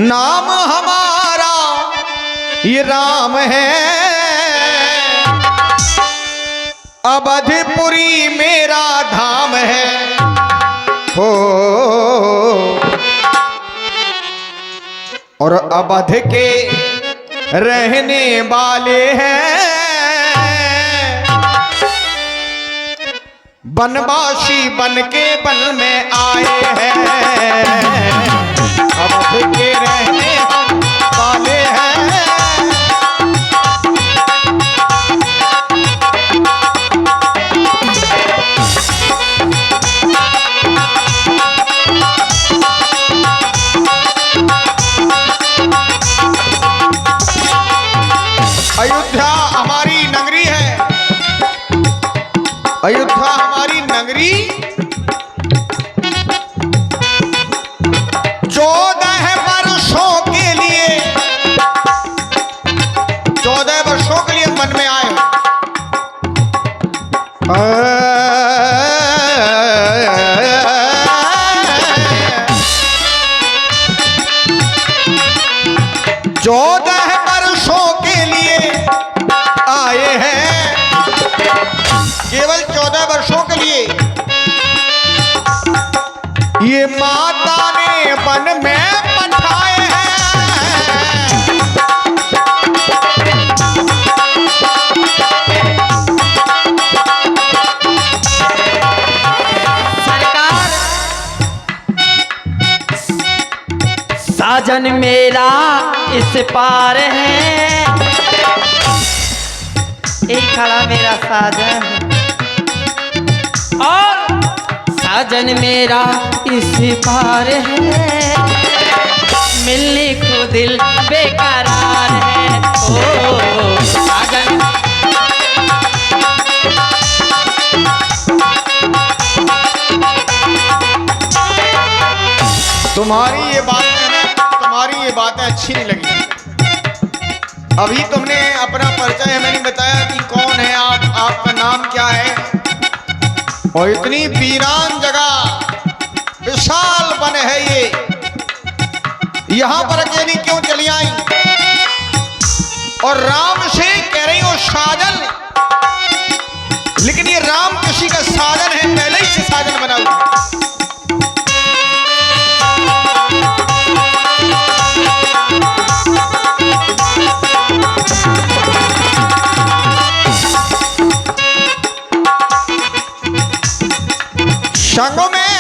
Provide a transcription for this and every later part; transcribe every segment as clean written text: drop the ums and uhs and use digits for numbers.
नाम हमारा ये राम है, अवधपुरी मेरा धाम है। हो और अवध के रहने वाले हैं, बनवासी बन के बन में आए हैं। अवध के रहने वाले हैं। अयोध्या हमारी नगरी है, अयोध्या हमारी नगरी 14 वर्षों के लिए, 14 वर्षों के लिए मन में आए। 14 वर्षों के लिए आए हैं, केवल 14 वर्षों के लिए। ये माता ने वन में पठाए हैं। सरकार साजन मेरा इस पार है, यही खड़ा मेरा साजन। और साजन मेरा इस पार है, मिलने को दिल बेकरार है। ओ साजन तुम्हारी ये बातें अच्छी नहीं लगी। अभी तुमने अपना परिचय हमें नहीं बताया कि कौन है आप, आपका नाम क्या है। और इतनी वीरान जगह, विशाल वन है ये, यहाँ पर अकेली क्यों चली आई? और राम से कह रही हो साजन, लेकिन ये राम किसी का साजन है, पहले ही से साजन बना हुआ। संगों में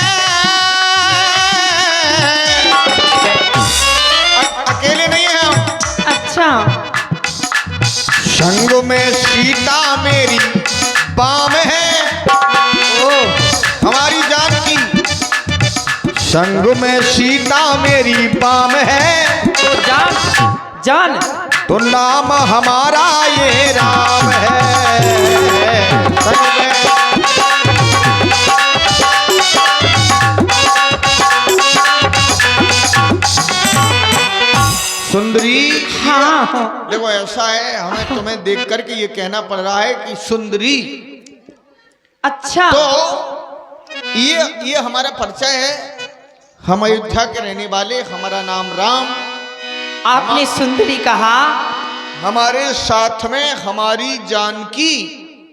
अकेले नहीं है हम। अच्छा। संगों में सीता मेरी बाम है, ओ हमारी जान की। संग में सीता मेरी बाम है, तो जान तो नाम हमारा ये राम है। संग में सुंदरी। हाँ देखो ऐसा है, हमें तुम्हें देख करके ये कहना पड़ रहा है कि सुंदरी। अच्छा। तो ये हमारा परिचय है, हम अयोध्या के रहने वाले, हमारा नाम राम। आपने सुंदरी कहा, हमारे साथ में हमारी जानकी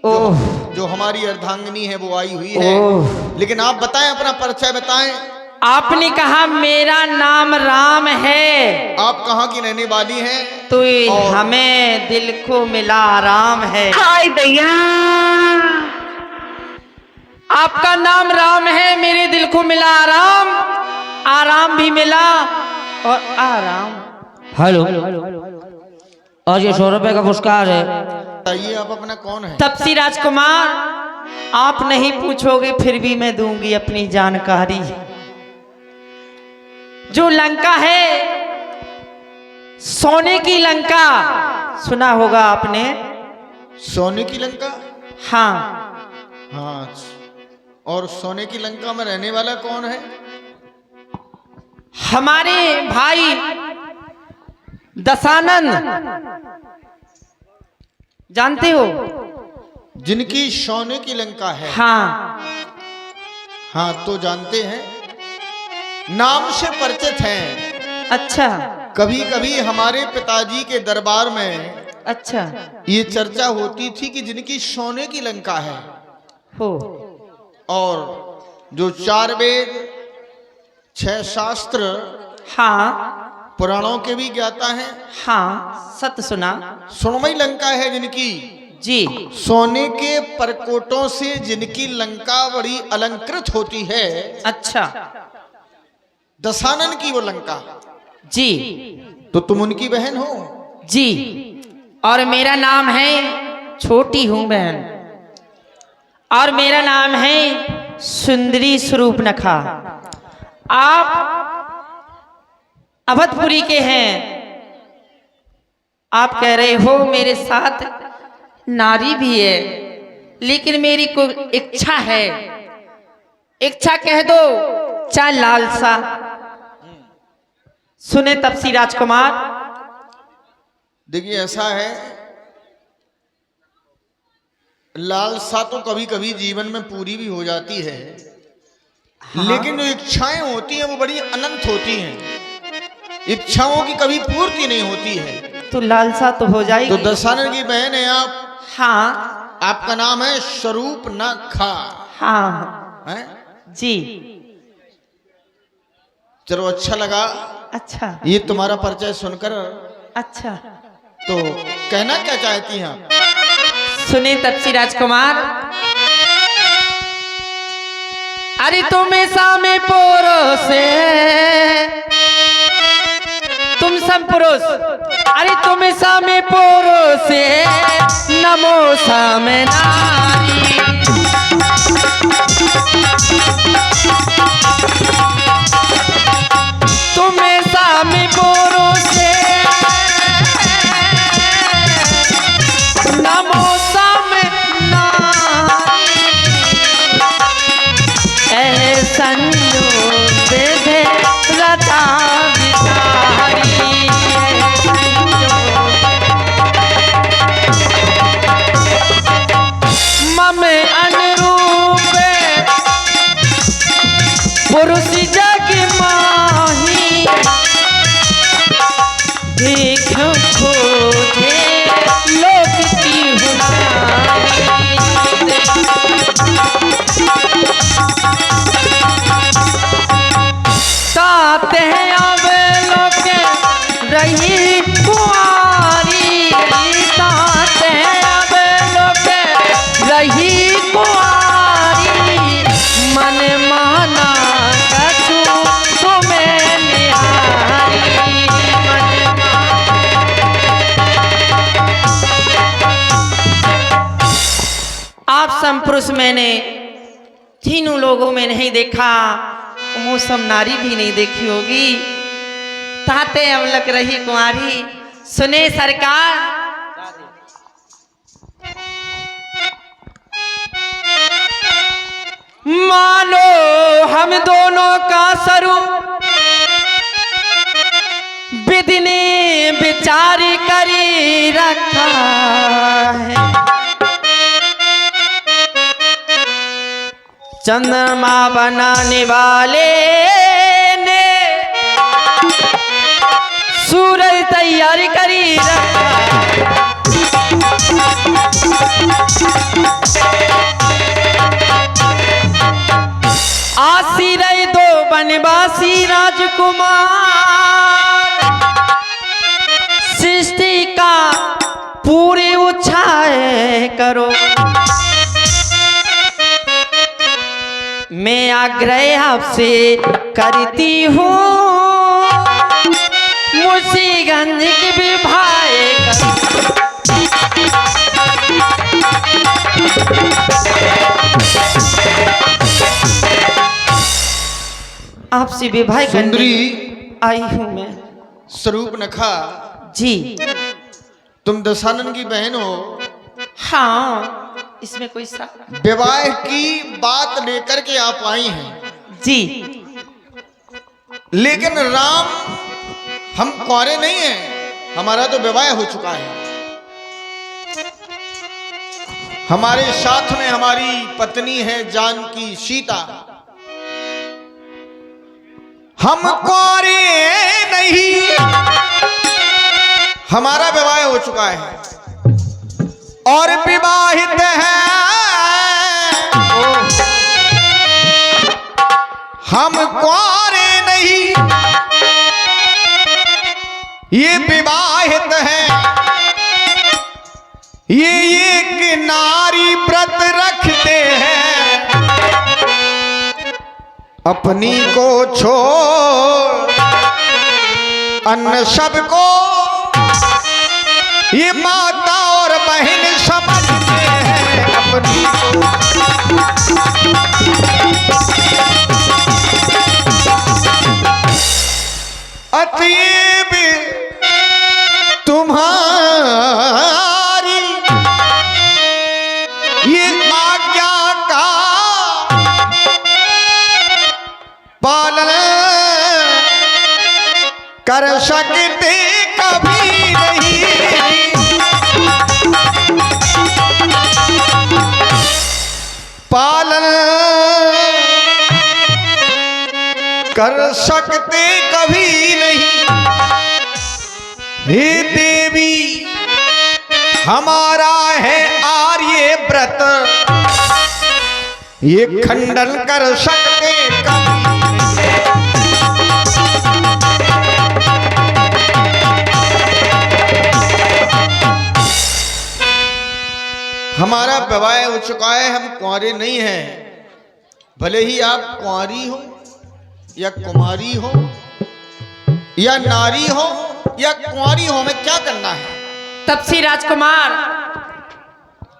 ओह जो हमारी अर्धांगिनी है वो आई हुई है। लेकिन आप बताएं, अपना परिचय बताएं। आपने कहा मेरा नाम राम है, आप कहाँ की रहने वाली हैं? तो हमें दिल को मिला आराम है। हाय दैया, आपका नाम राम है, मेरे दिल को मिला आराम, आराम भी मिला और आराम। हेलो, आज ये 100 रुपए का पुरस्कार है। बताइए आप अपना कौन है? तपसी राजकुमार, आप नहीं पूछोगे फिर भी मैं दूंगी अपनी जानकारी। जो लंका है, सोने की लंका, सुना होगा आपने? सोने की लंका? हाँ हाँ। और सोने की लंका में रहने वाला कौन है? हमारे भाई दशानन, जानते हो? जिनकी सोने की लंका है। हाँ हाँ तो जानते हैं, नाम से परिचित हैं। अच्छा। कभी कभी हमारे पिताजी के दरबार में अच्छा ये चर्चा होती थी कि जिनकी सोने की लंका है हो और जो 4 वेद 6 शास्त्र हाँ पुराणों के भी ज्ञाता हैं, हाँ सत्य सुना सुनमई लंका है जिनकी, जी सोने के परकोटों से जिनकी लंका बड़ी अलंकृत होती है, अच्छा दशानन की वो लंका, जी तो तुम उनकी बहन हो? जी और मेरा नाम है, छोटी हूं बहन, और मेरा नाम है सुंदरी स्वरूपनखा। आप अवधपुरी के हैं, आप कह रहे हो मेरे साथ नारी भी है, लेकिन मेरी कोई इच्छा है, इच्छा कह दो चाहे लालसा। सुने तपसी राजकुमार। देखिए ऐसा है, लालसा तो कभी कभी जीवन में पूरी भी हो जाती है, हाँ। लेकिन जो इच्छाएं होती हैं वो बड़ी अनंत होती हैं, इच्छाओं की कभी पूर्ति नहीं होती है। तो लालसा तो हो जाएगी। तो दशानन की बहन है आप, हाँ आपका नाम है स्वरूपनखा हाँ है? जी चलो अच्छा लगा अच्छा ये तुम्हारा परिचय सुनकर। अच्छा तो कहना क्या चाहती हैं आप? सुने तपसी राजकुमार। अरे तुम्हें सामे पोरो से तुम सब पुरुष, अरे तुम्हें सामे पोरो से नमो सामे नारी। तुम्हें सामे पोरो से नमो सामे नारी। संजो बेधे रता बिचारी। मम अनुरूप पुरुष जग माही। देख खोजे लोक की हुनारी। ताते आवे लोके रही कुआरी। ताते आवे लोके रही कुआरी। मन माना कछु तुम्हें निहारी। मन आप संपुरुष मैंने तीनों लोगों में नहीं देखा, मौसम नारी भी नहीं देखी होगी। ताते अमलक रही कुंवारी। सुने सरकार, मानो हम दोनों का स्वरूप विधि ने विचार करी रखा है। चंद्रमा बनाने वाले ने सूरज तैयारी करी रखा। आसी रहे 2 बनवासी राजकुमार। सृष्टि का पूरे उछाए करो। मैं आग्रह आपसे करती हूँ, मुंशीगंज की विभाग आपसे विवाह करने सुंदरी आई हूँ मैं। स्वरूपनखा, जी तुम दशानन की बहन हो। हाँ, इसमें कोई विवाह की बात लेकर के आप आई हैं, जी, लेकिन राम हम कुंवारे नहीं हैं, हमारा तो विवाह हो चुका है। हमारे साथ में हमारी पत्नी है जानकी सीता। हम कुंवारे नहीं नहीं, हमारा विवाह हो चुका है और विवाहित है हम, कुंवारे नहीं। ये विवाहित है, ये एक नारी व्रत रखते हैं, अपनी को छोड़ अन्य सबको ये माता और बहन समझते हैं, अपनी को। अतएव तुम्हारी ये आज्ञा का पालन कर सकते कभी नहीं। पालन कर सकते कभी नहीं। हे देवी हमारा है आर्य व्रत, ये खंडन कर सकते कभी हमारा विवाह हो चुका है, हम कुंवारे नहीं हैं। भले ही आप कुंवारी हो या कुमारी हो या नारी हो या कुंवारी हो, हमें क्या करना है? तपसी राजकुमार,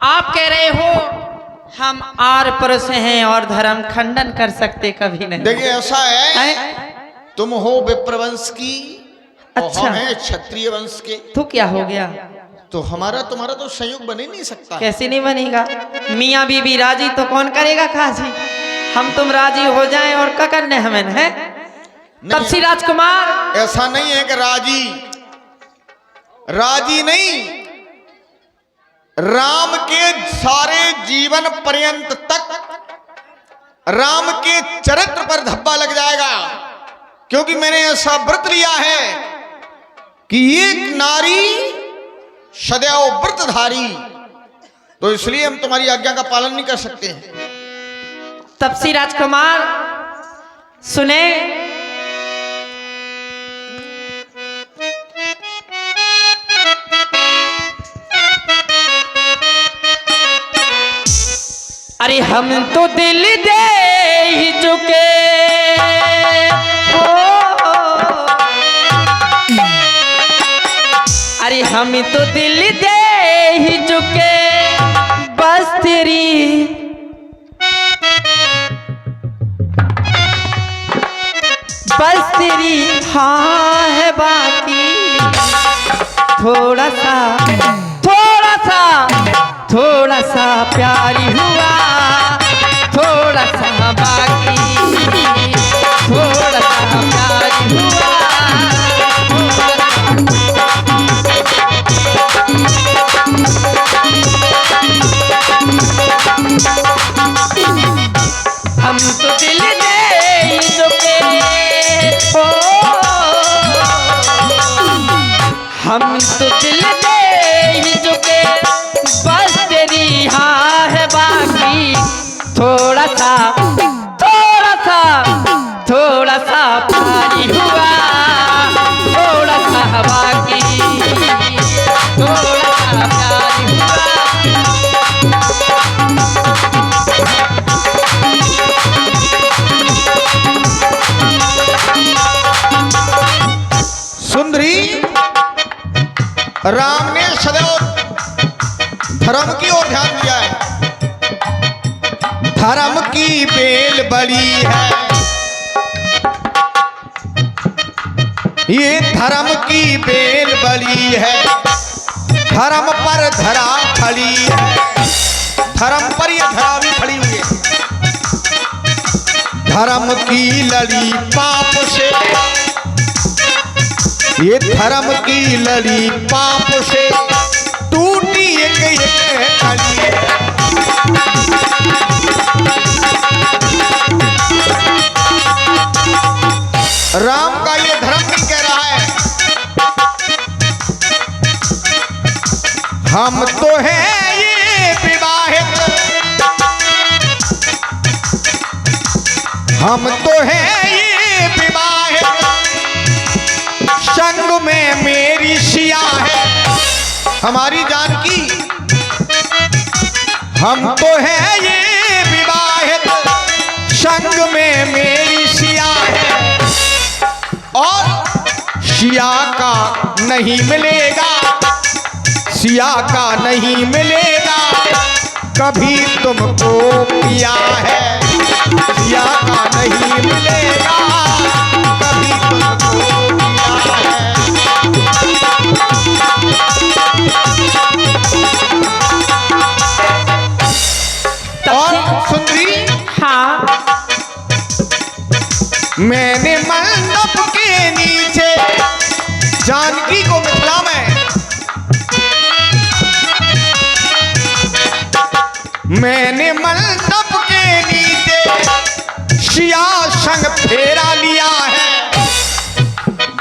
आप कह रहे हो हम आर पुरुष हैं और धर्म खंडन कर सकते कभी नहीं। देखिए ऐसा है, तुम हो विप्रवंश की और अच्छा। हम हैं क्षत्रिय वंश के, तो क्या हो गया? तो हमारा तुम्हारा तो संयोग बन ही नहीं सकता। कैसे नहीं बनेगा? मियाँ बीबी राजी तो कौन करेगा काजी? हम तुम राजी हो जाएं और क्या करने हमें है? तपसी राजकुमार, ऐसा नहीं है कि राजी नहीं, राम के सारे जीवन पर्यंत तक राम के चरित्र पर धब्बा लग जाएगा, क्योंकि मैंने ऐसा व्रत लिया है कि एक नारी सदैव व्रतधारी, तो इसलिए हम तुम्हारी आज्ञा का पालन नहीं कर सकते हैं। तपसी राजकुमार सुने, अरे हम तो दिल दे ही चुके हो, अरे हम तो दिल दे ही चुके, बस तेरी हाँ है बाकी, थोड़ा सा प्यारी हुआ, थोड़ा सा बाकी, थोड़ा सा प्यारी हुआ, हम तो दिल दे चुके हो, हम तो दिल दे चुके, बस तेरी हाँ है बाकी, थोड़ा सा प्यारी हुआ, थोड़ा सा बाकी, थोड़ा सा प्यारी हुआ। सुंदरी, राम ने सदैव धर्म की ओर ध्यान दिया है। धर्म की बेल बड़ी है, ये धर्म की बेल बड़ी है, धर्म पर धरा खड़ी है, धर्म पर ये धरा भी खड़ी हुई है। धर्म की लड़ी पाप से, ये धर्म की लड़ी पाप से टूटी एक कली है। राम का ये धर्म नहीं कह रहा है हम तो हैं ये विवाहित, संग में मेरी सिया है। हमारी जानकी, हम तो हैं ये विवाहित, संग में मेरी सिया है। और सिया का नहीं मिलेगा, सिया का नहीं मिलेगा कभी तुमको पिया है। सिया का नहीं मिलेगा कभी तुमको पिया है। और सुंदरी, हाँ, मैंने मंडप के नीचे जानकी को मिथिला में, मैंने मंडप के नीचे सिया संग फेरा लिया है।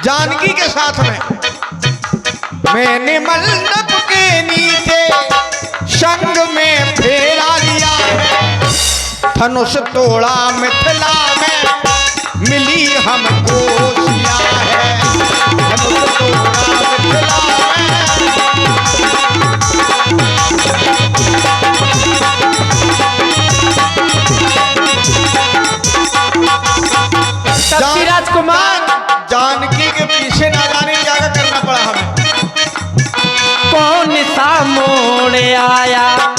जानकी के साथ में मैंने मंडप के नीचे संग में फेरा लिया है। धनुष तोड़ा मिथिला में मिली हमको सिया है। धनुष तोड़ा मिथिला में तपसी राजकुमार, जानकी के पीछे ना जाने क्या करना पड़ा हमें। कौन सा मोड़ आया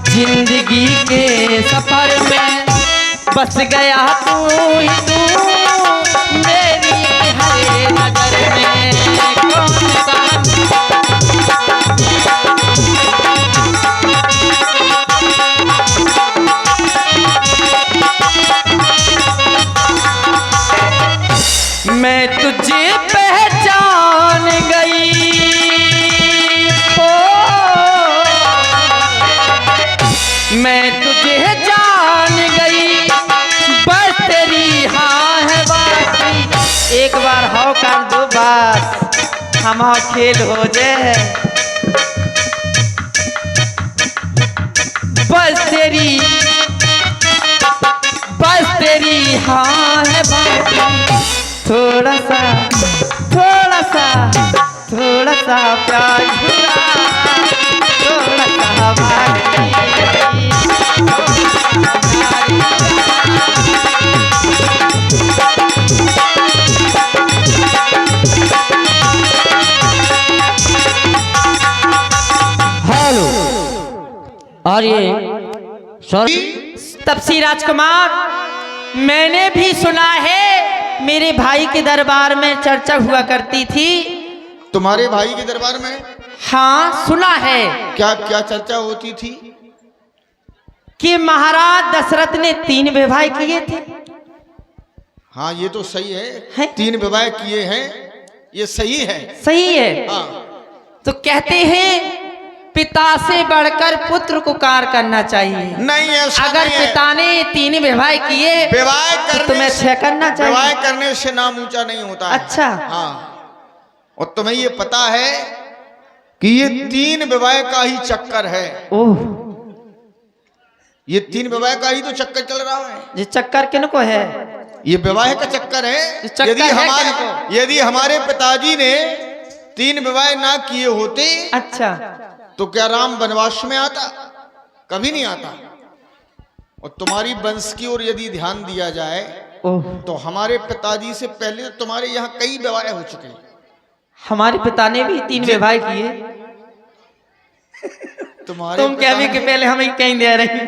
जिंदगी के सफर में, बस गया तू ही तू मेरी हर नजर में। कौन सा मैं तुझे पहचान गई, ओ मैं तुझे जान गई, बस तेरी हाँ है बाकी। एक बार हो कर दो बस, हम खेल हो जाए। बस तेरी हाँ है बाकी। थोड़ा सा प्यार हुआ, थोड़ा सा बाकी। हेलो, और ये सॉरी, तपसी राजकुमार, मैंने भी सुना है मेरे भाई के दरबार में चर्चा हुआ करती थी। तुम्हारे भाई के दरबार में? हाँ, सुना है। क्या क्या चर्चा होती थी? कि महाराज दशरथ ने 3 विवाह किए थे। हाँ, ये तो सही है? है। 3 विवाह किए हैं, ये सही है। सही है। हाँ। तो कहते हैं पिता से बढ़कर पुत्र को कार्य करना चाहिए। नहीं, ऐसा अगर नहीं है। पिता ने 3 विवाह किए विवाह तो करने तुम्हें 6 करना चाहिए। विवाह करने से नाम ऊंचा नहीं होता है। अच्छा। हाँ, और तुम्हें ये पता है कि ये 3 विवाह का ही चक्कर है। ओह, ये 3 विवाह का ही तो चक्कर चल रहा है। ये चक्कर किनको है? ये विवाह का चक्कर है। ये चक्कर है किनको? यदि हमारे पिताजी ने 3 विवाह ना किए होते, अच्छा, तो क्या राम वनवास में आता? कभी नहीं आता। और तुम्हारी वंश की ओर यदि ध्यान दिया जाए, ओह, तो हमारे पिताजी से पहले तुम्हारे यहाँ कई विवाह हो चुके हैं। हमारे पिता ने भी 3 विवाह किए। तुम्हारे तुम पिता क्या भी ने- कि पहले हमें कहीं दे रही।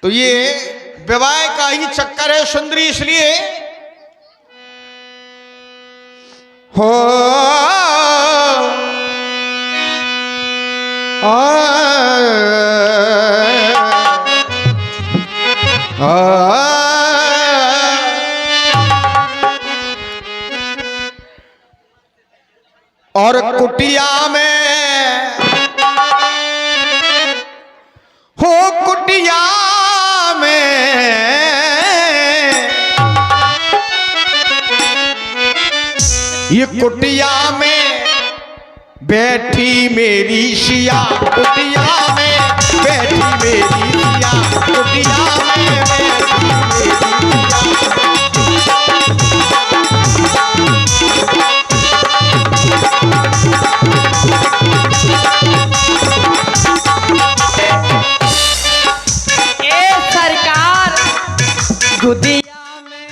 तो ये विवाह का ही चक्कर है सुंदरी। इसलिए हो और कुटिया में हो, कुटिया में ये कुटिया में बैठी मेरी सिया, कुटिया में बैठी मेरी सिया, कुटिया में बैठी मेरी गुदिया में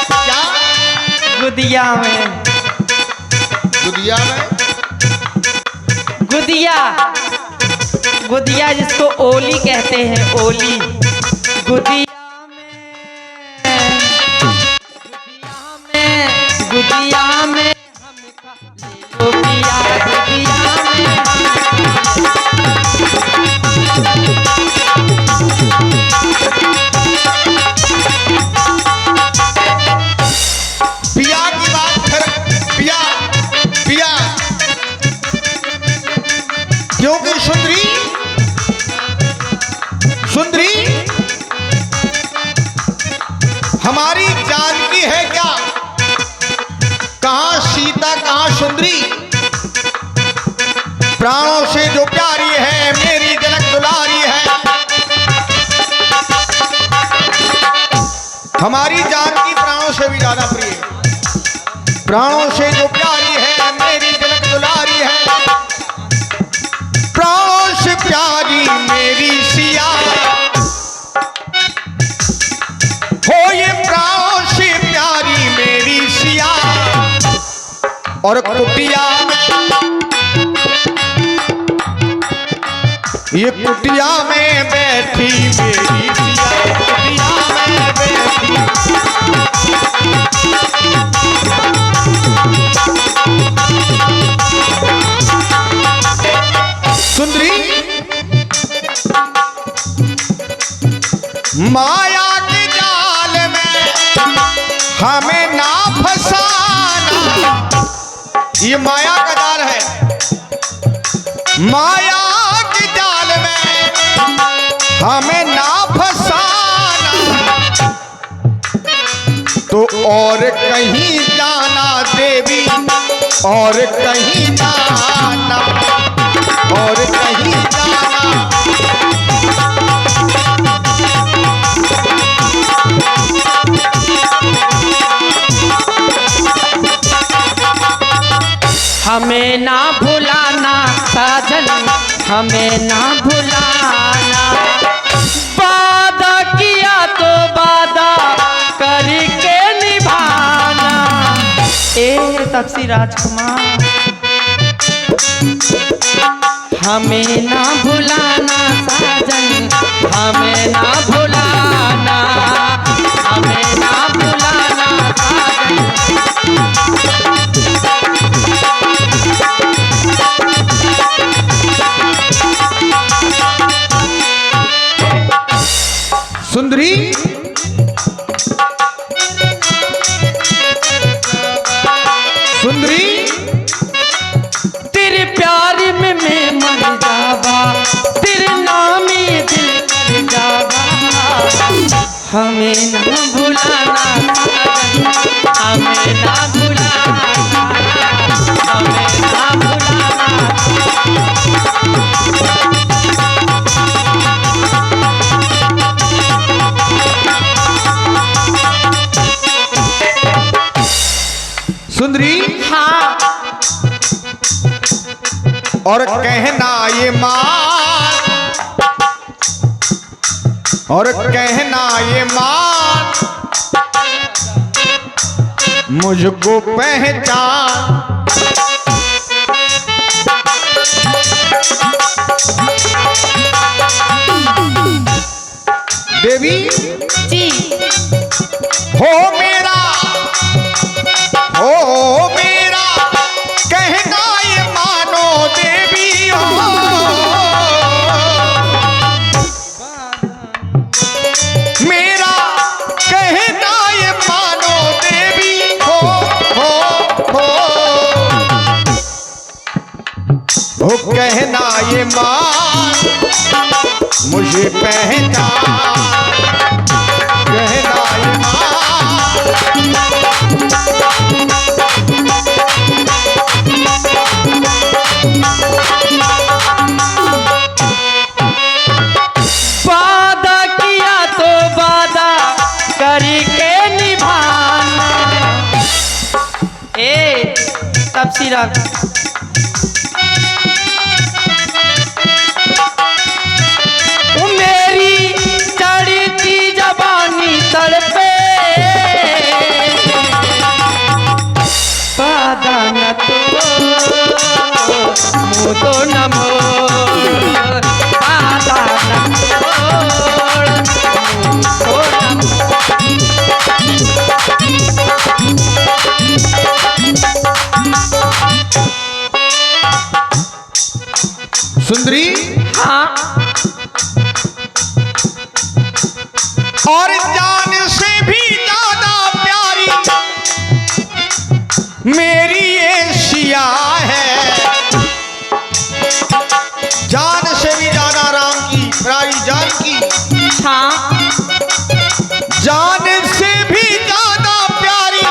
क्या? गुदिया में दुनिया में गुदिया गुदिया जिसको ओली कहते हैं, ओली। गुदिया में गुदिया में हमका ले लो पिया, गुदिया में पिया की बात कर। पिया पिया क्योंकि सुंदरी सुंदरी हमारी जानकी है क्या? कहां सीता कहां सुंदरी? प्राणों से जो प्यारी है, मेरी जनक दुलारी है, हमारी जानकी प्राणों से भी ज्यादा प्रिय है। प्राणों से जो प्यारी है, मेरी जनक दुलारी है, प्राणों से प्यारी मेरी सिया हो, ये प्राणों से प्यारी मेरी सिया। और कुटिया में, ये कुटिया में बैठी मेरी सिया, कुटिया में बैठी। सुंदरी माया के जाल में हमें ना फंसाना, ये माया का जाल है। माया के जाल में हमें ना फंसाना, तो और कहीं जाना देवी, और कहीं जाना, और कहीं जाना। हमें ना भुलाना साजन, हमें ना भुलाना। वादा किया तो वादा करके निभाना। ए तपसी राजकुमार, हमें ना भुलाना साजन, हमें ना भुलाना, हमें ना भुलाना साजन। सुंदरी सुंदरी तेरे प्यार में मैं मर जावा, तेरे नाम ये दिल कर जावा। हमें ना भुलाना साजन, हमें ना भुलाना, हमें ना भुलाना। सुंदरी हाँ, और कहना ये मान, और कहना ये मान, मुझको पहचान। देवी जी हो मेरा, हो मेरा कहना ये मानो देवी हो, मेरा कहना ये मानो देवी हो, हो कहना ये मान, मुझे पहचान, कहना ये मान। वादा किया तो वादा करके निभाना। ए तपसीरा मेरी चढ़ती जवानी तड़े तो न मोड़ वादा न तोड़, मुझको न सुंदरी, हाँ और जान से भी ज्यादा प्यारी मेरी ये सिया है। जान से भी ज्यादा राम की प्यारी जान की, हाँ जान से भी ज्यादा प्यारी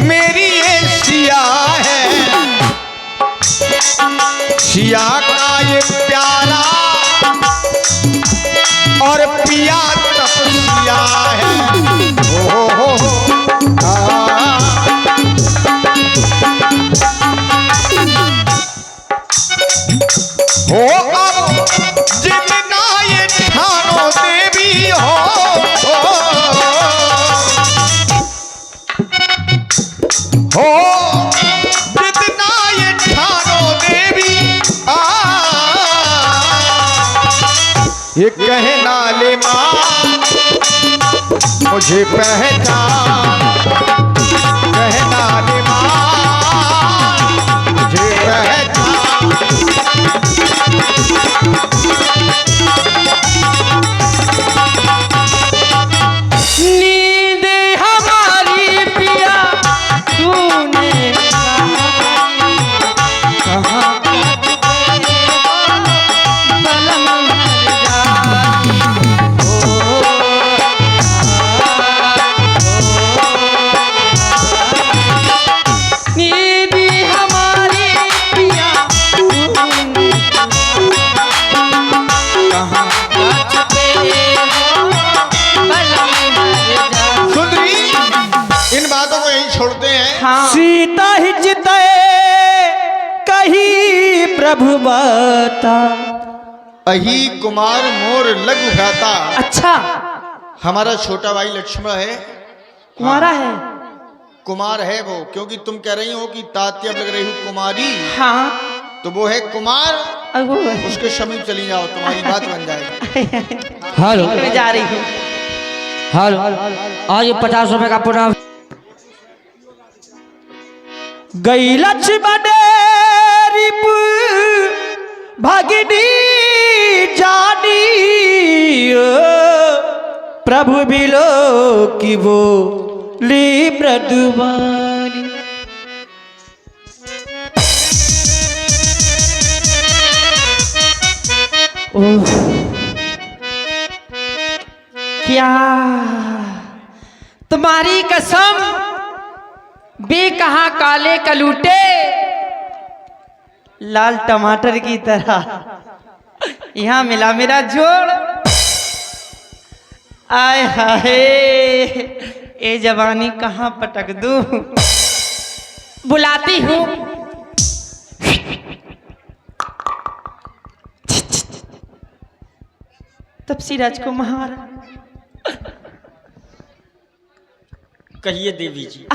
मेरी ये सिया है। सिया का ये प्यारा और पिया तपसिया है। हो अब जितना ये ठानो देवी हो, जितना ये ठानो देवी ये कहना ले माँ मुझे पहचान, कहना ले माँ मुझे पहचान। नींद हमारी पिया तूने कहाँ बलम मर जाती नींद हमारी पिया तूने कहाँ सुंदरी, इन बातों को यहीं छोड़ते हैं। हाँ। सीता हिजते कही प्रभु बता। अही कुमार मोर लघु भ्राता। अच्छा हमारा छोटा भाई लक्ष्मण है, कुंवारा है। कुमार है वो, क्योंकि तुम कह रही हो कि तात्या लग रही हो कुमारी, हाँ तो वो है कुमार। वो उसके समीप चली जाओ, तुम्हारी बात बन जाएगी। हेलो मैं जा रही हूँ। हेलो, आज 50 रुपए का पुनः गई लक्ष्मण रिप भगनी जानी प्रभु बिलो की वो ली मृदुवानी। क्या तुम्हारी कसम बे कहा काले कलूटे लाल टमाटर की तरह यहाँ मिला मेरा जोड़। आय हाय ये जवानी कहाँ पटक दूं। बुलाती हूँ तपसी राजकुमार। कहिए देवी जी।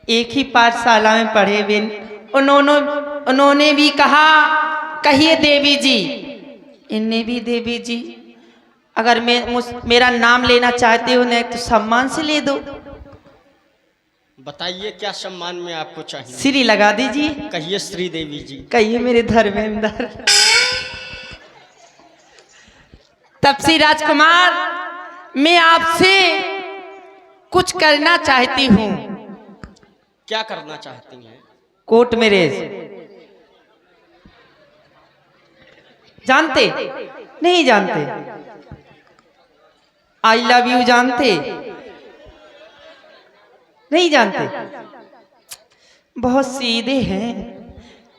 एक ही पाठशाला में पढ़े बिन उन्होंने भी कहा कहिए देवी जी, इनने भी देवी जी। अगर मेरा नाम लेना चाहते हो ना तो सम्मान से ले दो। बताइए क्या सम्मान में आपको चाहिए? श्री लगा दीजिए। कहिए श्री देवी जी। कहिए मेरे धर्मेंद्र। तपसी राजकुमार, मैं आपसे कुछ करना चाहती हूँ। क्या करना चाहती हैं? कोर्ट मैरिज जानते नहीं जानते? आई लव यू जानते नहीं जानते? बहुत सीधे हैं,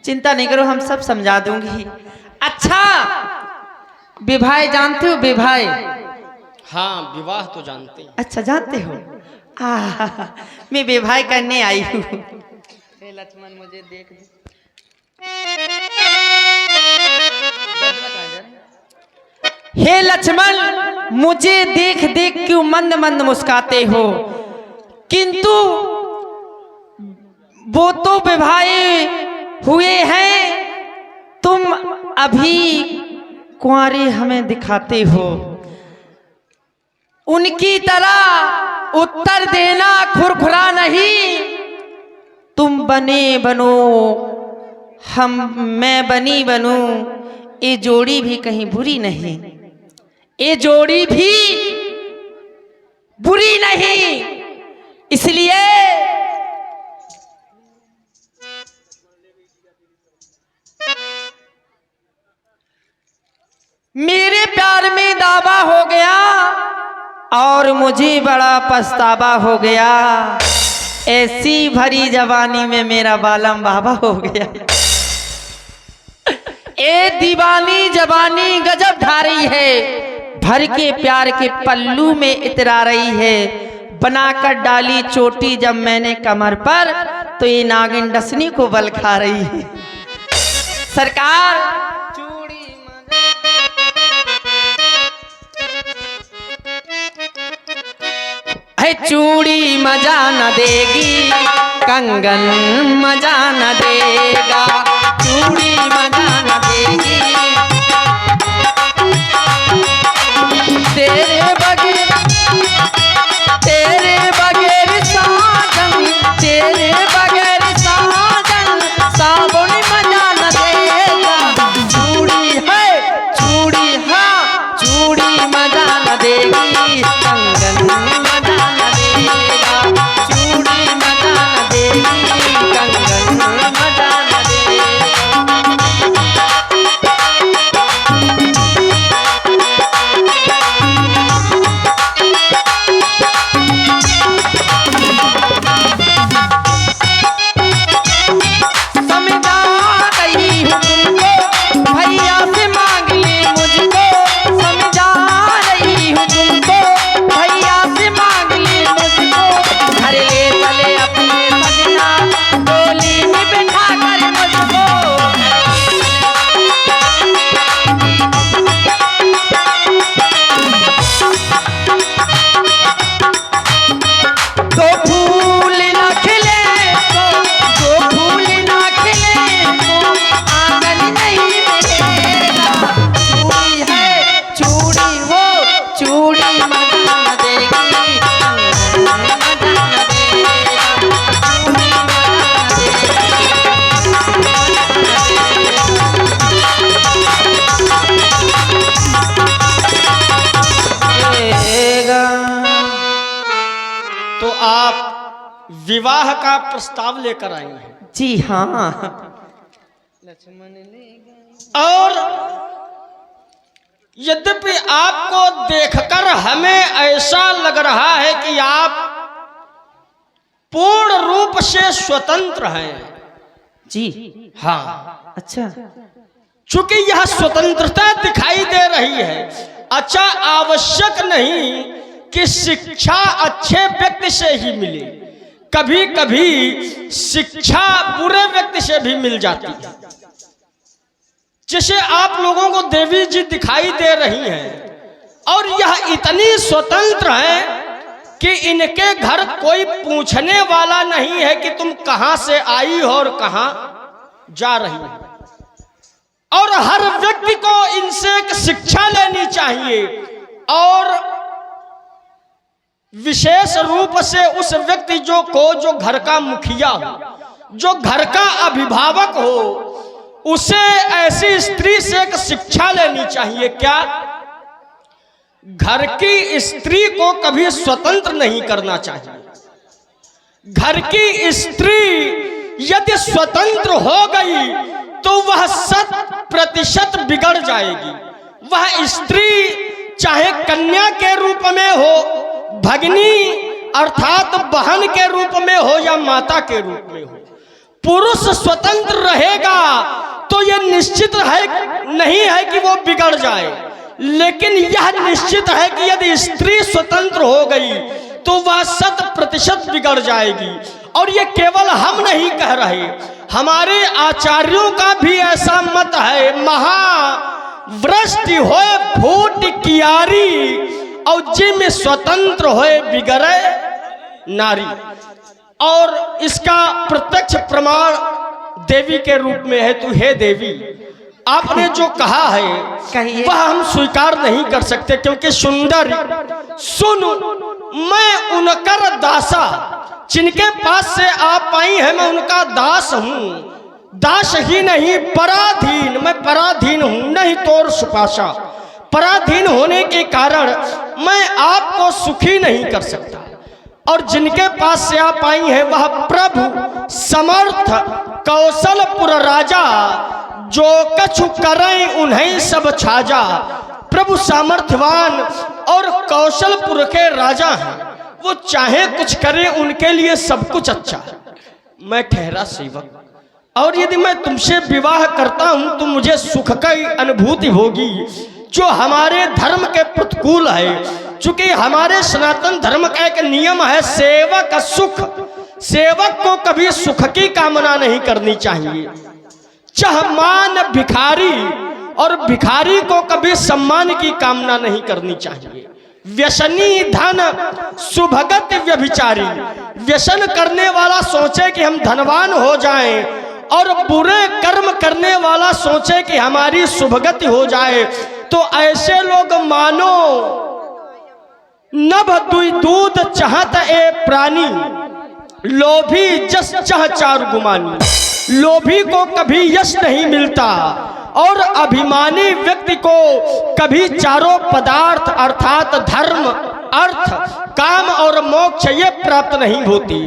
चिंता नहीं करो, हम सब समझा दूंगी। अच्छा विवाह जानते हो? विवाह? हाँ, विवाह तो जानते हैं। अच्छा जानते हो। मैं विवाह करने आई हूँ। लक्ष्मण मुझे देख हे लक्ष्मण, मुझे देख देख क्यों मंद मंद मुस्काते हो? किंतु वो तो विवाह हुए हैं, तुम अभी कुंवारी हमें दिखाते हो। उनकी तरह उत्तर देना खुरखुरा नहीं, तुम बने बनो मैं बनी बनूं, ये जोड़ी भी कहीं बुरी नहीं, ये जोड़ी भी बुरी नहीं। इसलिए मेरे प्यार में दावा हो गया और मुझे बड़ा पछतावा हो गया। ऐसी भरी जवानी में मेरा बालम बाबा हो गया। ए दीवानी जवानी गजब ढा रही है, भर के प्यार के पल्लू में इतरा रही है। बनाकर डाली चोटी जब मैंने कमर पर, तो ये नागिन डसनी को बल खा रही है। सरकार चूड़ी मजा न देगी, कंगन मजा न देगा, चूड़ी मजा न देगी, तेरे बगैर साजन, तेरे बगैर साजन साबुन मजा न देगा। चूड़ी है चूड़ी, हाँ चूड़ी मजा न देगी, कंगन मजा न देगा, चूड़ी मजा न देगी, कंगन मजा न देगा। विवाह का प्रस्ताव लेकर आई हैं। जी हाँ। और यद्यपि आपको देखकर हमें ऐसा लग रहा है कि आप पूर्ण रूप से स्वतंत्र हैं। जी हाँ, अच्छा, चूंकि यह स्वतंत्रता दिखाई दे रही है। अच्छा, आवश्यक नहीं कि शिक्षा अच्छे व्यक्ति से ही मिले, कभी कभी शिक्षा बुरे व्यक्ति से भी मिल जाती है। जैसे आप लोगों को देवी जी दिखाई दे रही हैं और यह इतनी स्वतंत्र हैं कि इनके घर कोई पूछने वाला नहीं है कि तुम कहां से आई हो और कहां जा रही हो। और हर व्यक्ति को इनसे एक शिक्षा लेनी चाहिए और विशेष रूप से उस व्यक्ति जो घर का मुखिया हो, जो घर का अभिभावक हो, उसे ऐसी स्त्री से एक शिक्षा लेनी चाहिए। क्या? घर की स्त्री को कभी स्वतंत्र नहीं करना चाहिए। घर की स्त्री यदि स्वतंत्र हो गई तो वह 100% बिगड़ जाएगी। वह स्त्री चाहे कन्या के रूप में हो, भगिनी अर्थात बहन के रूप में हो या माता के रूप में हो, पुरुष स्वतंत्र रहेगा तो यह निश्चित है नहीं है कि वो बिगड़ जाए, लेकिन यह निश्चित है कि यदि स्त्री स्वतंत्र हो गई तो वह 100% बिगड़ जाएगी। और ये केवल हम नहीं कह रहे, हमारे आचार्यों का भी ऐसा मत है। महावृष्टि होए फूट कियारी और जिम स्वतंत्र होए बिगड़े नारी। और इसका प्रत्यक्ष प्रमाण देवी के रूप में है तू। हे देवी, आपने जो कहा है कहिए। वह हम स्वीकार नहीं कर सकते, क्योंकि सुंदर सुन, मैं उनकर दासा, जिनके पास से आप आई है मैं उनका दास हूँ। दास ही नहीं पराधीन, मैं पराधीन हूँ, नहीं तोर सुपाशा। पराधीन होने के कारण मैं आपको सुखी नहीं कर सकता। और जिनके पास से आप आई हैं वह प्रभु समर्थ कौशलपुर राजा, जो कछु करें उन्हें सब छाजा। प्रभु सामर्थ्यवान और कौशलपुर के राजा हैं, वो चाहे कुछ करें उनके लिए सब कुछ अच्छा है। मैं ठहरा सेवक, और यदि मैं तुमसे विवाह करता हूं तो मुझे सुख की अनुभूति होगी, जो हमारे धर्म के प्रतिकूल है। चूंकि हमारे सनातन धर्म का एक नियम है सेवक सुख, सेवक को कभी सुख की कामना नहीं करनी चाहिए। चहमान भिखारी, और भिखारी को कभी सम्मान की कामना नहीं करनी चाहिए। व्यसनी धन सुभगत व्यभिचारी, व्यसन करने वाला सोचे कि हम धनवान हो जाएं, और बुरे कर्म करने वाला सोचे कि हमारी शुभगति हो जाए, तो ऐसे लोग मानो नभ दुई दूध चाहत ए प्राणी, लोभी जस चाह चार गुमानी। लोभी को कभी यश नहीं मिलता, और अभिमानी व्यक्ति को कभी चारों पदार्थ अर्थात धर्म, अर्थ, काम और मोक्ष ये प्राप्त नहीं होती।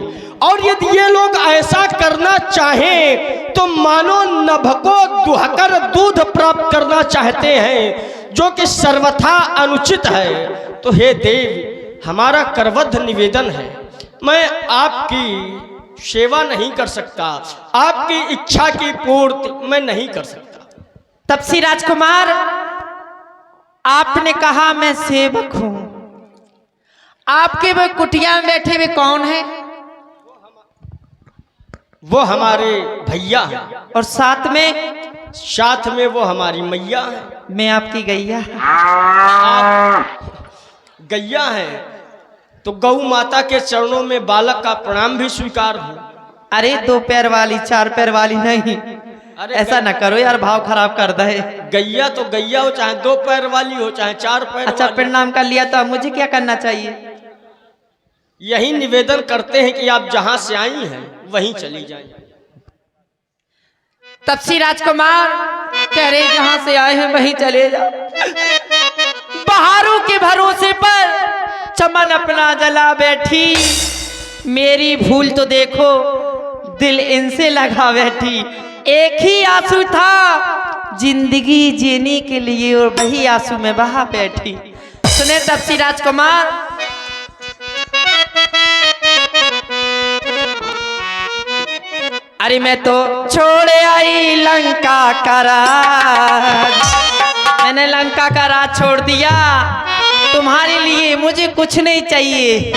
और यदि ये लोग ऐसा करना चाहें तो मानो नभ को दुहकर दूध प्राप्त करना चाहते हैं, जो कि सर्वथा अनुचित है। तो हे देव, हमारा करबद्ध निवेदन है, मैं आपकी सेवा नहीं कर सकता, आपकी इच्छा की पूर्ति मैं नहीं कर सकता। तपसी राजकुमार, आपने कहा मैं सेवक हूं, आपके वो कुटिया में बैठे हुए कौन है? वो हमारे भैया हैं, और साथ में वो हमारी मैया है। मैं आपकी गैया। गैया है तो गौ माता के चरणों में बालक का प्रणाम भी स्वीकार हो। अरे 2 पैर वाली 4 पैर वाली नहीं, अरे ऐसा ना करो यार, भाव खराब कर दे। गैया तो गैया हो, चाहे 2 पैर वाली हो चाहे 4 पैर अच्छा, वाली। प्रणाम कर लिया तो अब मुझे क्या करना चाहिए? यही निवेदन करते हैं कि आप जहां से आई हैं वहीं चली जाएं। तपसी राजकुमार कह रहे जहां से आए हैं वहीं चले जाओ। बहारों के भरोसे पर चमन अपना जला बैठी, मेरी भूल तो देखो दिल इनसे लगा बैठी। एक ही आंसू था जिंदगी जीने के लिए, और वही आंसू में बहा बैठी। सुने तपसी राजकुमार, अरे मैं तो छोड़े आई लंका का राज, मैंने लंका का राज छोड़ दिया, तुम्हारे लिए मुझे कुछ नहीं चाहिए,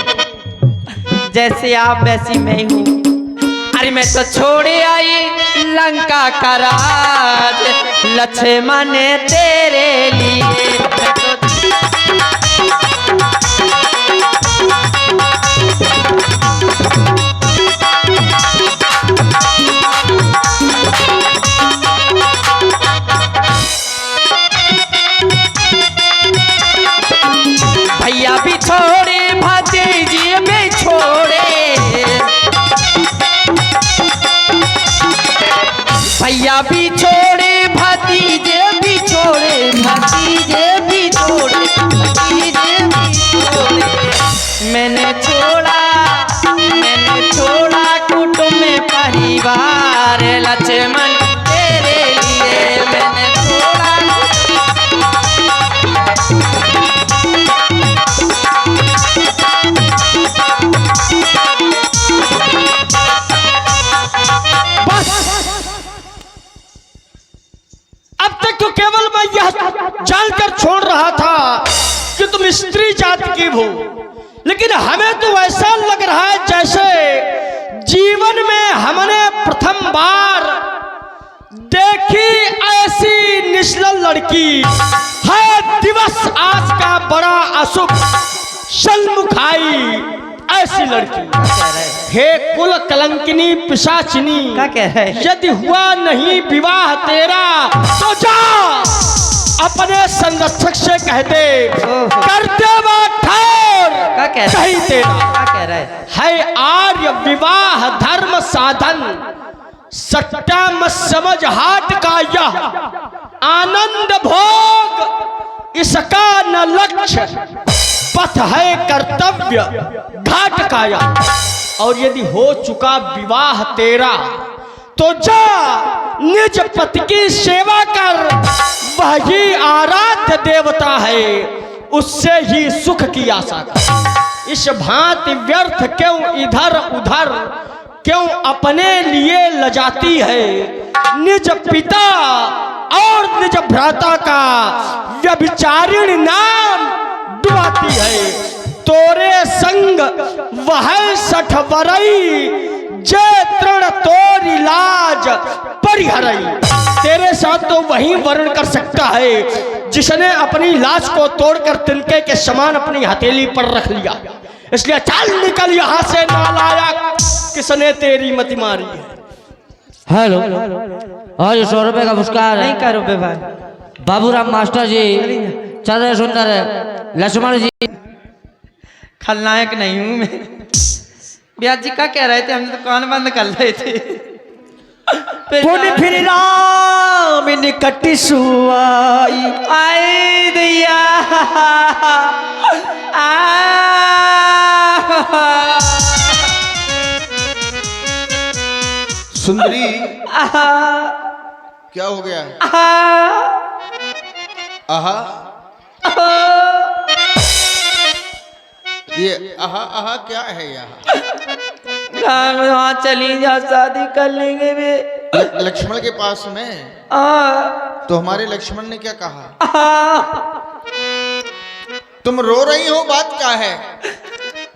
जैसे आप वैसी मैं हूँ। अरे मैं तो छोड़े आई लंका का राज, लक्ष्मण तेरे लिए। भैया भी छोड़े भतीजे भी छोड़े, भैया भी छोड़े भतीजे भी छोड़े, भतीजे भी छोड़े, भतीजे भी छोड़े। मैंने छोड़ा कुटुंब परिवार, लक्ष्मण तेरे लिए मैंने छोड़ा। अब तक तो केवल मैं यह जानकर छोड़ रहा था कि तुम स्त्री जाति की हो, लेकिन हमें तो ऐसा लग रहा है जैसे जीवन में हमने प्रथम बार देखी ऐसी निश्चल लड़की है। दिवस आज का बड़ा अशुभ, सन्मुखाई ऐसी लड़की कह रहे हे कुल कलंकिनी पिशाचिनी, क्या कह रहे हैं? यदि हुआ नहीं विवाह तेरा तो जा अपने संरक्षक से कह दे कर देवा ठार क्या कह रहे कहीं हैं? तेरा क्या कह रहे हैं? है आर्य विवाह धर्म साधन, सट्टा मत समझ हाट का यह आनंद भोग, इसका न लक्ष्य पथ है कर्तव्य घाट का यह। और यदि हो चुका विवाह तेरा तो जा निज पति की सेवा कर, वही आराध्य देवता है, उससे ही सुख की आशा कर। इस भांति व्यर्थ क्यों इधर उधर, क्यों अपने लिए लजाती है, निज पिता और निज भ्राता का व्यभिचारिणी नाम डुबाती है। तोरे संग वह 60 वरई, जय तृण तोरी लाज परिहरई। तेरे साथ तो वही वर्ण कर सकता है जिसने अपनी लाज को तोड़कर तिनके के समान अपनी हथेली पर रख लिया। इसलिए चल निकल यहाँ से नालायक, किसने तेरी मति मारी है। हेलो, और 100 रुपए का पुरस्कार नहीं है करो बे भाई। बाबूराम मास्टर जी, चंद्र सुंदर लक्ष्मण जी। खलनायक नहीं हूं मैं। ब्याज जी क्या कह रहे थे? हम दुकान बंद कर रहे थे। फिर राम निकट सुआई, आए दैया सुंदरी क्या हो गया? आहा ये आहा आहा क्या है यहाँ? वहाँ चली जा, शादी कर लेंगे वे। लक्ष्मण के पास में? तो हमारे लक्ष्मण ने क्या कहा? तुम रो रही हो, बात क्या है?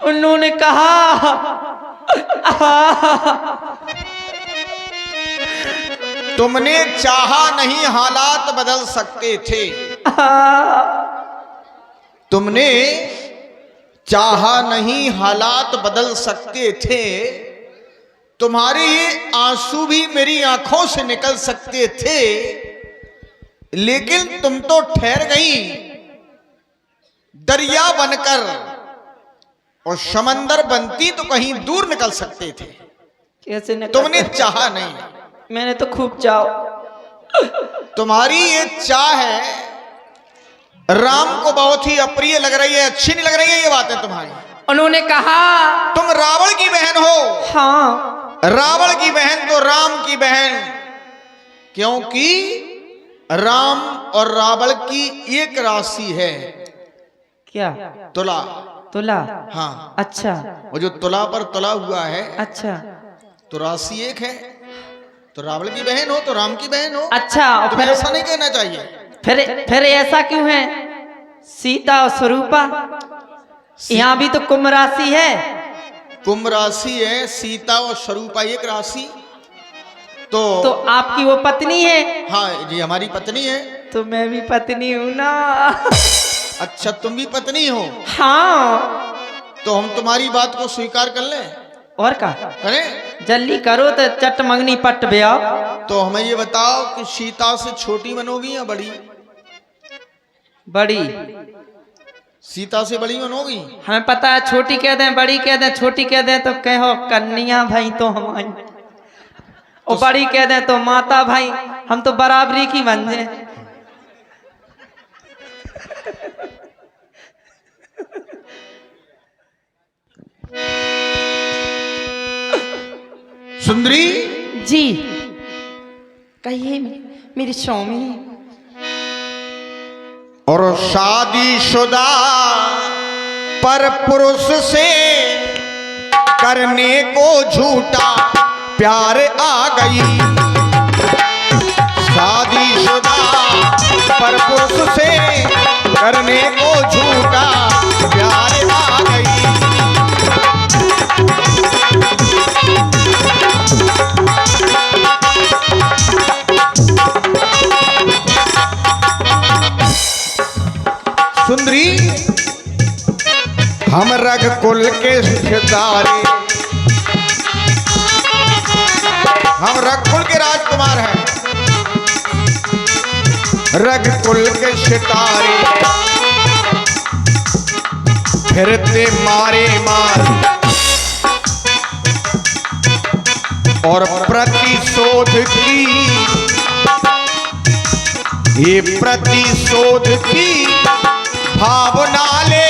उन्होंने कहा तुमने चाहा नहीं हालात बदल सकते थे। तुमने चाहा नहीं हालात बदल सकते थे। तुम्हारे आंसू भी मेरी आंखों से निकल सकते थे, लेकिन तुम तो ठहर गई दरिया बनकर, और समंदर बनती तो कहीं दूर निकल सकते थे। कैसे निकल? तुमने चाहा नहीं। मैंने तो खूब चाहो। तुम्हारी ये चाह है राम को बहुत ही अप्रिय लग रही है, अच्छी नहीं लग रही है ये बातें तुम्हारी। उन्होंने कहा तुम रावण की बहन हो। हाँ, रावण की बहन तो राम की बहन, क्योंकि राम और रावण की एक राशि है। क्या? तुला। तुला? हाँ, अच्छा वो जो तुला पर तुला हुआ है, अच्छा तो राशि एक है। तो रावण की बहन हो तो राम की बहन हो। अच्छा। और तुम्हें फिर ऐसा नहीं कहना चाहिए। फिर ऐसा क्यों है? सीता और स्वरूपा, यहाँ भी तो कुंभ राशि है। कुंभ राशि है, सीता और स्वरूपा एक राशि। तो आपकी वो पत्नी है? हाँ जी, हमारी पत्नी है। तो मैं भी पत्नी हूँ ना। अच्छा, तुम भी पत्नी हो? हाँ। तो हम तुम्हारी बात को स्वीकार कर लें? और का करें? जल्दी करो तो चट मंगनी पट ब्याह। तो हमें ये बताओ कि सीता से छोटी बनोगी या बड़ी? बड़ी। सीता से बड़ी बनोगी? हमें पता है, छोटी कह दें बड़ी कह दें, छोटी कह दें तो कहो कन्या भाई तो हमारी, और बड़ी कह दें तो माता भाई, हम तो बराबरी की बन जाए। सुंदरी जी कहिए मेरी स्वामी। और शादीशुदा पर पुरुष से करने को झूठा प्यार आ गई। शादीशुदा पर पुरुष से करने को झूठा प्यार आ गई। सुंदरी हम रघुकुल के सितारे, हम रघुकुल के राजकुमार हैं, रघुकुल के सितारे, फिरते मारे मार और प्रतिशोध की, ये प्रतिशोध की भावना ले।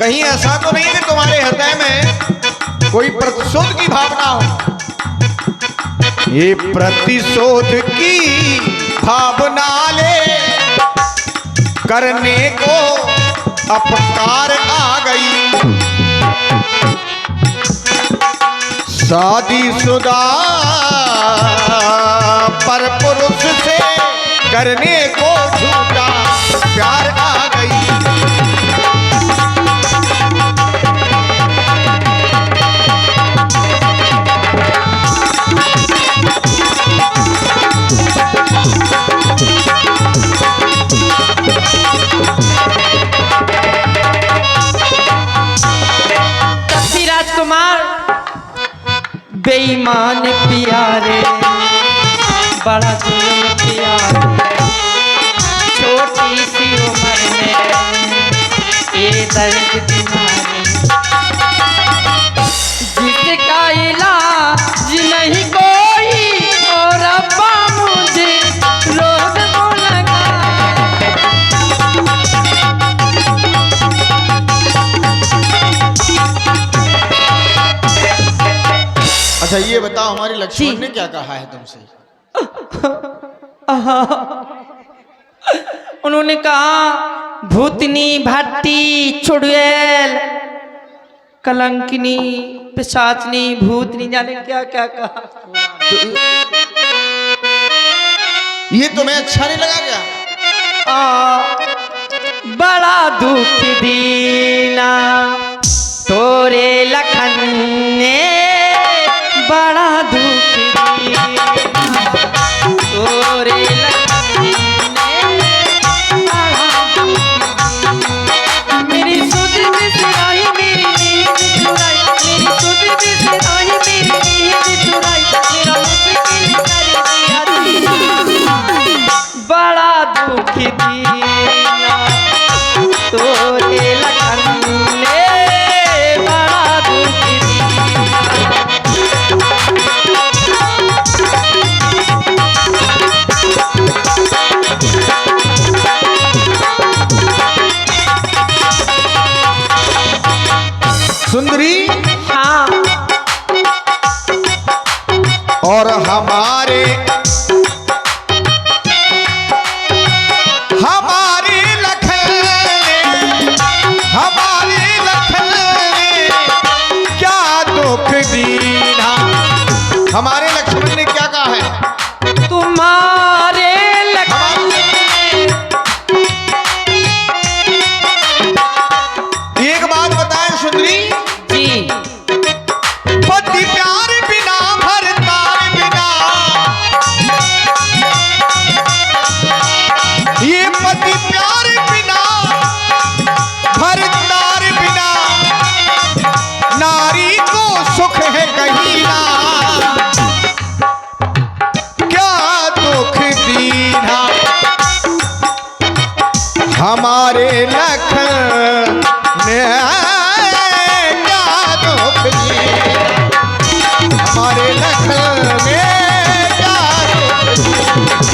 कहीं ऐसा तो नहीं कि तुम्हारे हृदय में कोई प्रतिशोध की भावना हो। ये प्रतिशोध की भावना ले, करने को अपकार आ गई। शादीशुदा पर पुरुष से करने को झूठा प्यार आ गई। राजकुमार बेईमान प्यारे, बड़ा जुल्म प्यारे, छोटी सी उम्र में ये दर्द दिमारे, जिसका इलाज नहीं कोई और अब्बा मुझे रोग को लगा। अच्छा ये बताओ, हमारे लक्ष्मण ने क्या कहा है तुमसे? उन्होंने कहा भूतनी, भट्टी, चुड़ैल, कलंकिनी, पिशाचनी, भूतनी, जाने क्या क्या कहा। ये तुम्हें अच्छा नहीं लगा क्या? बड़ा दुख दीना तोरे लखन ने, बड़ा दुख दीना तोरे लखन ने, बड़ा दुख दीना। मेरी सुध बिसराई, मेरी नींद चुराई, मेरी सुध बिसराई, मेरी नींद चुराई, मेरा मुश्किल कर दिया दीना, बड़ा दुख दीना तोरे लखन ने, बड़ा दुख दीना। सुंदरी, हाँ, और हमारे लखन ने, हमारे लखन ने क्या दुख दीना। हमारे लक्ष्मण ने क्या कहा है? तुम्हारे लखन एक बात बताएं सुंदरी जी, पति प्यार बिना भरतार बिना, ये पति प्यार बिना भरतार बिना, नारी को सुख है कहीं ना, क्या दुख दीना। हमारे लखन ने क्या दुख दीना, हमारे लखन ने क्या दुख दीना।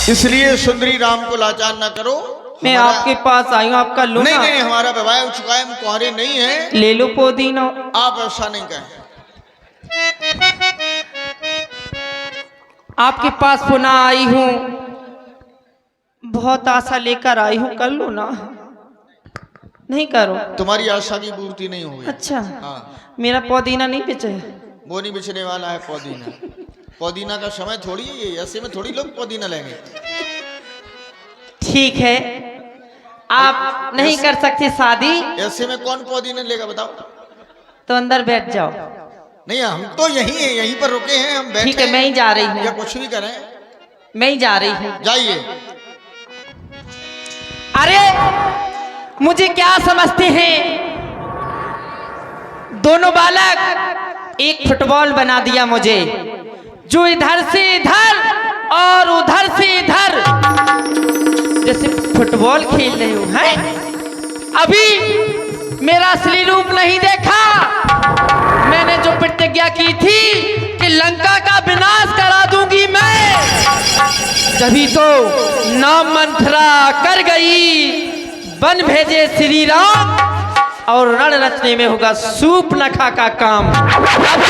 इसलिए सुंदरी राम को लाचार ना करो। मैं आपके पास आई हूँ, आपका लो नहीं ना। नहीं, हमारा विवाह हो चुका है, हम कुंवारे नहीं हैं। ले लो पुदीना। आप ऐसा नहीं कहें। आपके पास पुनः आई हूँ, बहुत आशा लेकर आई हूँ, कर लो ना। नहीं करो? तुम्हारी आशा की पूर्ति नहीं हुई। अच्छा, हाँ, मेरा पुदीना नहीं बेचे? वो नहीं बिछने वाला है पुदीना। पुदीना का समय थोड़ी है, ये ऐसे में थोड़ी लोग पुदीना लेंगे। ठीक है, आप नहीं कर सकते शादी, ऐसे में कौन पुदीना लेगा बताओ? तो अंदर बैठ जाओ। नहीं, हम तो यहीं हैं, यहीं पर रुके हैं, हम बैठे ठीक है, मैं ही जा रही या हूँ। कुछ भी करें। मैं ही जा रही हूँ। जाइए। अरे मुझे क्या समझते हैं, दोनों बालक एक फुटबॉल बना दिया मुझे, जो इधर से इधर और उधर से इधर जैसे फुटबॉल खेल रहे हो हैं। अभी मेरा असली रूप नहीं देखा। मैंने जो प्रतिज्ञा की थी कि लंका का विनाश करा दूंगी मैं, तभी तो नाम मंथरा कर गई। बन भेजे श्री राम और रण रचने में होगा सूपनखा का काम। अब